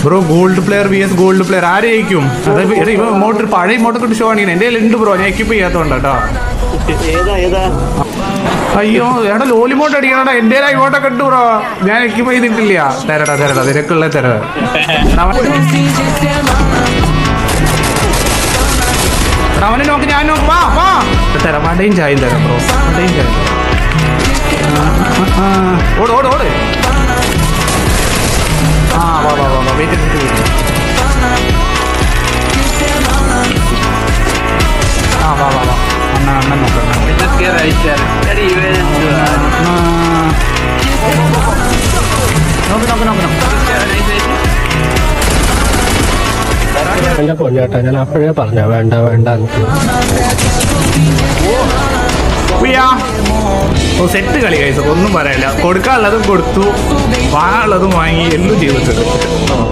Bro gold player vs gold player ആര് ജയിക്കും? അതായത് ഇവ ഇമോട്ട് പഴയ ഇമോട്ടൊക്കെ ഷോ ആണെങ്കിൽ എൻ്റെ ഉണ്ട് ബ്രോ, ഞാൻ എക്യൂപ്പ് ചെയ്യാത്തോണ്ട് കേട്ടോ. അയ്യോ എടാ ലോലിമോട്ട് അടിക്കണടാ, എൻ്റെ ഇമോട്ടൊക്കെ ഉണ്ട് ബ്രോ, ഞാൻ എക്യൂപ്പ് ചെയ്തിട്ടില്ല. തരടാ നിനക്കുള്ള തര. അവനെ നോക്ക്, ഞാൻ നോക്ക്, വാ തരാം. വടയും ചായയും തരാം ബ്രോ, വടയും ചായ. ഓട് വാ വെയിറ്റ്. വാ അണ്ണൻ നോക്കാം. നോക്ക്. എന്റെ പൊന്നേട്ടാ, ഞാൻ അപ്പോഴേ പറഞ്ഞ വേണ്ട. സെറ്റ് കളി കഴിച്ചു, ഒന്നും പറയാനില്ല. കൊടുക്കാനുള്ളതും കൊടുത്തു, വാങ്ങാനുള്ളതും വാങ്ങി, എല്ലാം ചെയ്തിട്ടുണ്ട്.